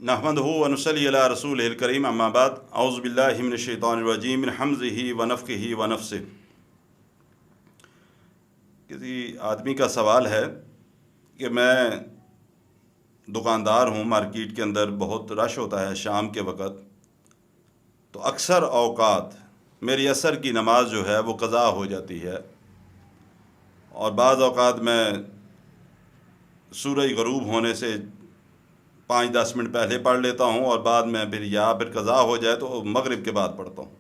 نحمدہ و نصلی علی رسولہ الکریم اما بعد اعوذ باللہ من الشیطان الرجیم من حمزہ و نفخہ و نفثہ۔ کسی آدمی کا سوال ہے کہ میں دکاندار ہوں، مارکیٹ کے اندر بہت رش ہوتا ہے شام کے وقت، تو اکثر اوقات میری عصر کی نماز جو ہے وہ قضا ہو جاتی ہے، اور بعض اوقات میں سورج غروب ہونے سے 5-10 منٹ پہلے پڑھ لیتا ہوں، اور بعد میں پھر قضا ہو جائے تو مغرب کے بعد پڑھتا ہوں۔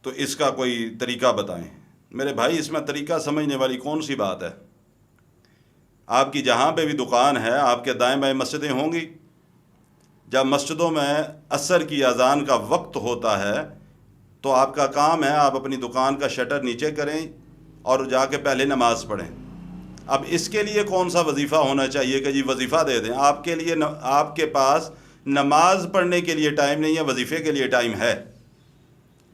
تو اس کا کوئی طریقہ بتائیں۔ میرے بھائی، اس میں طریقہ سمجھنے والی کون سی بات ہے؟ آپ کی جہاں پہ بھی دکان ہے، آپ کے دائیں بائیں مسجدیں ہوں گی۔ جب مسجدوں میں عصر کی اذان کا وقت ہوتا ہے تو آپ کا کام ہے آپ اپنی دکان کا شٹر نیچے کریں اور جا کے پہلے نماز پڑھیں۔ اب اس کے لیے کون سا وظیفہ ہونا چاہیے کہ جی وظیفہ دے دیں؟ آپ کے لیے آپ کے پاس نماز پڑھنے کے لیے ٹائم نہیں ہے، وظیفے کے لیے ٹائم ہے۔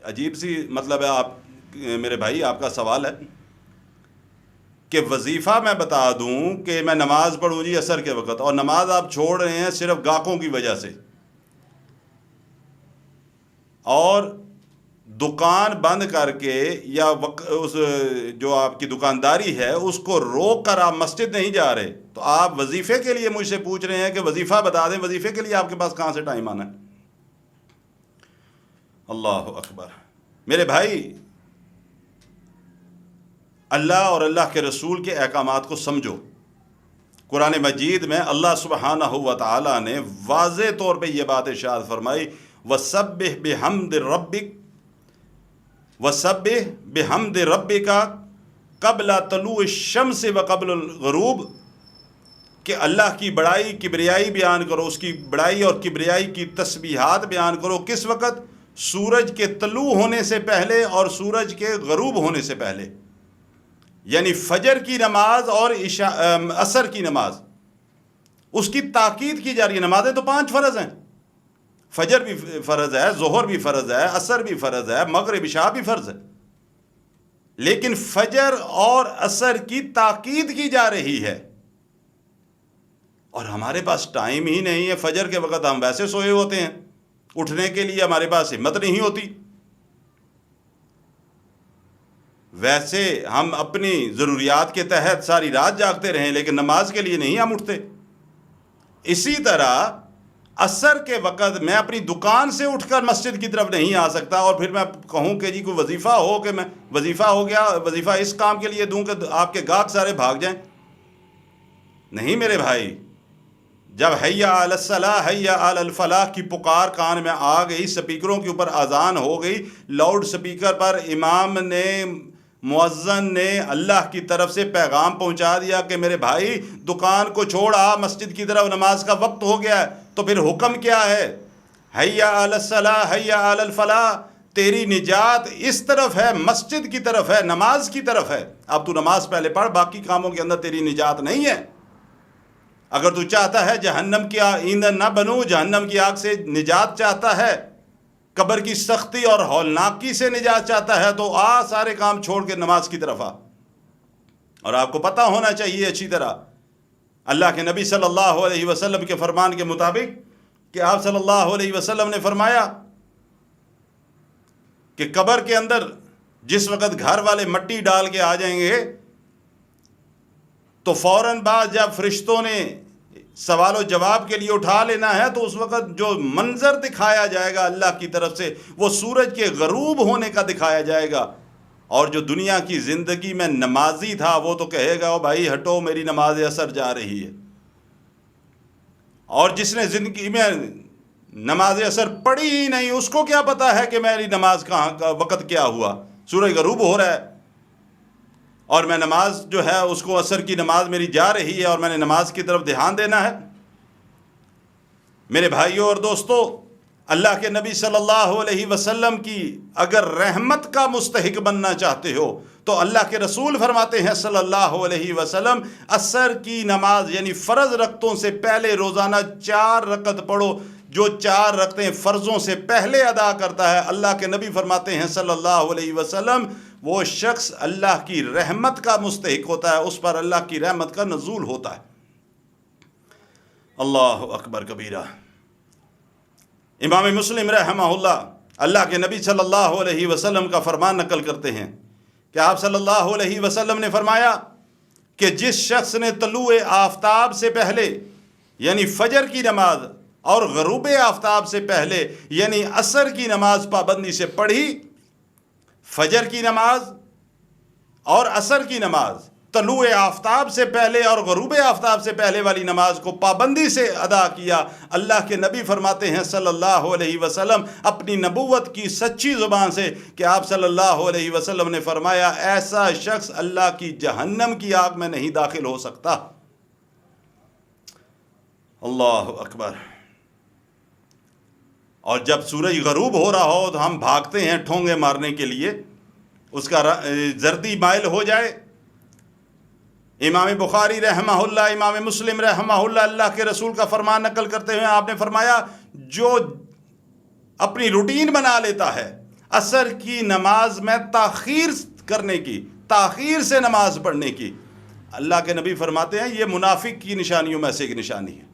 عجیب سی مطلب ہے آپ میرے بھائی، آپ کا سوال ہے کہ وظیفہ میں بتا دوں کہ میں نماز پڑھوں جی عصر کے وقت، اور نماز آپ چھوڑ رہے ہیں صرف گاہکوں کی وجہ سے، اور دکان بند کر کے یا اس جو آپ کی دکانداری ہے اس کو روک کر آپ مسجد نہیں جا رہے، تو آپ وظیفے کے لیے مجھ سے پوچھ رہے ہیں کہ وظیفہ بتا دیں۔ وظیفے کے لیے آپ کے پاس کہاں سے ٹائم آنا ہے؟ اللہ اکبر۔ میرے بھائی، اللہ اور اللہ کے رسول کے احکامات کو سمجھو۔ قرآن مجید میں اللہ سبحانہ و تعالیٰ نے واضح طور پہ یہ بات ارشاد فرمائی، وَسَبِّحْ بِحَمْدِ رَبِّكَ وَسَبِّحْ بِحَمْدِ رَبِّكَ قَبْلَ طُلُوعِ الشَّمْسِ وَقَبْلَ الْغُرُوبِ، کہ اللہ کی بڑائی کبریائی بیان کرو، اس کی بڑائی اور کبریائی کی تسبیحات بیان کرو۔ کس وقت؟ سورج کے طلوع ہونے سے پہلے اور سورج کے غروب ہونے سے پہلے، یعنی فجر کی نماز اور عصر کی نماز، اس کی تاکید کی جا رہی ہے۔ نمازیں تو 5 فرض ہیں، فجر بھی فرض ہے، ظہر بھی فرض ہے، عصر بھی فرض ہے، مغرب عشاء بھی فرض ہے، لیکن فجر اور عصر کی تاکید کی جا رہی ہے، اور ہمارے پاس ٹائم ہی نہیں ہے۔ فجر کے وقت ہم ویسے سوئے ہوتے ہیں، اٹھنے کے لیے ہمارے پاس ہمت نہیں ہوتی، ویسے ہم اپنی ضروریات کے تحت ساری رات جاگتے رہیں، لیکن نماز کے لیے نہیں ہم اٹھتے۔ اسی طرح عصر کے وقت میں اپنی دکان سے اٹھ کر مسجد کی طرف نہیں آ سکتا، اور پھر میں کہوں کہ جی کوئی وظیفہ ہو، کہ میں وظیفہ ہو گیا، وظیفہ اس کام کے لیے دوں کہ آپ کے گاہک سارے بھاگ جائیں۔ نہیں میرے بھائی، جب حیا علی الصلاح حیا علی الفلاح کی پکار کان میں آ گئی، سپیکروں کے اوپر اذان ہو گئی، لاؤڈ سپیکر پر امام نے، مؤذن نے اللہ کی طرف سے پیغام پہنچا دیا کہ میرے بھائی دکان کو چھوڑ آ مسجد کی طرف، نماز کا وقت ہو گیا ہے، تو پھر حکم کیا ہے؟ حیا علی الصلاح حیا علی الفلاح، تیری نجات اس طرف ہے، مسجد کی طرف ہے، نماز کی طرف ہے۔ اب تو نماز پہلے پڑھ، باقی کاموں کے اندر تیری نجات نہیں ہے۔ اگر تو چاہتا ہے جہنم کی ایندھن نہ بنو، جہنم کی آگ سے نجات چاہتا ہے، قبر کی سختی اور ہولناکی سے نجات چاہتا ہے، تو آ سارے کام چھوڑ کے نماز کی طرف آ۔ اور آپ کو پتہ ہونا چاہیے اچھی طرح، اللہ کے نبی صلی اللہ علیہ وسلم کے فرمان کے مطابق، کہ آپ صلی اللہ علیہ وسلم نے فرمایا کہ قبر کے اندر جس وقت گھر والے مٹی ڈال کے آ جائیں گے، تو فوراً بعد جب فرشتوں نے سوال و جواب کے لیے اٹھا لینا ہے، تو اس وقت جو منظر دکھایا جائے گا اللہ کی طرف سے، وہ سورج کے غروب ہونے کا دکھایا جائے گا۔ اور جو دنیا کی زندگی میں نمازی تھا وہ تو کہے گا، او بھائی ہٹو، میری نماز عصر جا رہی ہے۔ اور جس نے زندگی میں نماز عصر پڑھی ہی نہیں، اس کو کیا پتا ہے کہ میری نماز کہاں کا وقت کیا ہوا؟ سورج غروب ہو رہا ہے اور میں نماز جو ہے اس کو، عصر کی نماز میری جا رہی ہے، اور میں نے نماز کی طرف دھیان دینا ہے۔ میرے بھائیوں اور دوستو، اللہ کے نبی صلی اللہ علیہ وسلم کی اگر رحمت کا مستحق بننا چاہتے ہو تو اللہ کے رسول فرماتے ہیں صلی اللہ علیہ وسلم، عصر کی نماز یعنی فرض رکعتوں سے پہلے روزانہ 4 رکعت پڑھو۔ جو 4 رکعتیں فرضوں سے پہلے ادا کرتا ہے، اللہ کے نبی فرماتے ہیں صلی اللہ علیہ وسلم، وہ شخص اللہ کی رحمت کا مستحق ہوتا ہے، اس پر اللہ کی رحمت کا نزول ہوتا ہے۔ اللہ اکبر کبیرہ۔ امام مسلم رحمہ اللہ کے نبی صلی اللہ علیہ وسلم کا فرمان نقل کرتے ہیں کہ آپ صلی اللہ علیہ وسلم نے فرمایا کہ جس شخص نے طلوع آفتاب سے پہلے یعنی فجر کی نماز اور غروب آفتاب سے پہلے یعنی عصر کی نماز پابندی سے پڑھی، فجر کی نماز اور عصر کی نماز طلوع آفتاب سے پہلے اور غروب آفتاب سے پہلے والی نماز کو پابندی سے ادا کیا، اللہ کے نبی فرماتے ہیں صلی اللہ علیہ وسلم اپنی نبوت کی سچی زبان سے کہ آپ صلی اللہ علیہ وسلم نے فرمایا ایسا شخص اللہ کی جہنم کی آگ میں نہیں داخل ہو سکتا۔ اللہ اکبر۔ اور جب سورج غروب ہو رہا ہو تو ہم بھاگتے ہیں ٹھونگے مارنے کے لیے، اس کا زردی مائل ہو جائے۔ امام بخاری رحمہ اللہ، امام مسلم رحمہ اللہ کے رسول کا فرمان نقل کرتے ہوئے آپ نے فرمایا جو اپنی روٹین بنا لیتا ہے عصر کی نماز میں تاخیر کرنے کی، تاخیر سے نماز پڑھنے کی، اللہ کے نبی فرماتے ہیں یہ منافق کی نشانیوں میں سے ایک نشانی ہے۔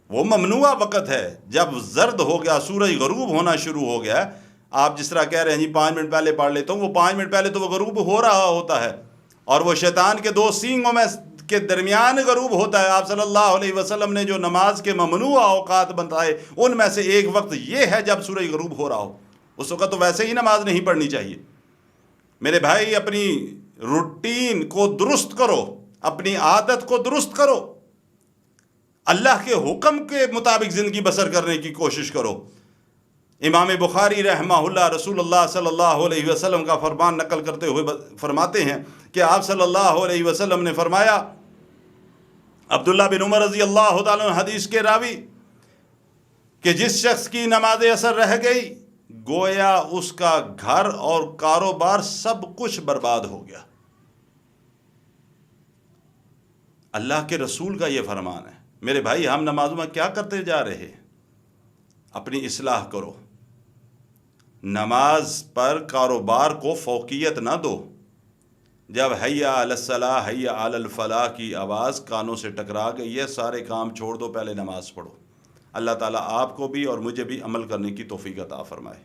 وہ ممنوع وقت ہے جب زرد ہو گیا، سورج غروب ہونا شروع ہو گیا، آپ جس طرح کہہ رہے ہیں جی 5 منٹ پہلے پڑھ لیتا ہوں، وہ 5 منٹ پہلے تو وہ غروب ہو رہا ہوتا ہے، اور وہ شیطان کے 2 سینگوں میں کے درمیان غروب ہوتا ہے۔ آپ صلی اللہ علیہ وسلم نے جو نماز کے ممنوع اوقات بتائے ان میں سے ایک وقت یہ ہے جب سورج غروب ہو رہا ہو، اس وقت تو ویسے ہی نماز نہیں پڑھنی چاہیے۔ میرے بھائی اپنی روٹین کو درست کرو، اپنی عادت کو درست کرو، اللہ کے حکم کے مطابق زندگی بسر کرنے کی کوشش کرو۔ امام بخاری رحمہ اللہ رسول اللہ صلی اللہ علیہ وسلم کا فرمان نقل کرتے ہوئے فرماتے ہیں کہ آپ صلی اللہ علیہ وسلم نے فرمایا، عبداللہ بن عمر رضی اللہ تعالیٰ عنہ حدیث کے راوی، کہ جس شخص کی نماز عصر رہ گئی گویا اس کا گھر اور کاروبار سب کچھ برباد ہو گیا۔ اللہ کے رسول کا یہ فرمان ہے۔ میرے بھائی ہم نمازوں میں کیا کرتے جا رہے ہیں؟ اپنی اصلاح کرو، نماز پر کاروبار کو فوقیت نہ دو۔ جب حی علی الصلاح حی علی الفلاح کی آواز کانوں سے ٹکرا گئی ہے، سارے کام چھوڑ دو، پہلے نماز پڑھو۔ اللہ تعالیٰ آپ کو بھی اور مجھے بھی عمل کرنے کی توفیق عطا فرمائے۔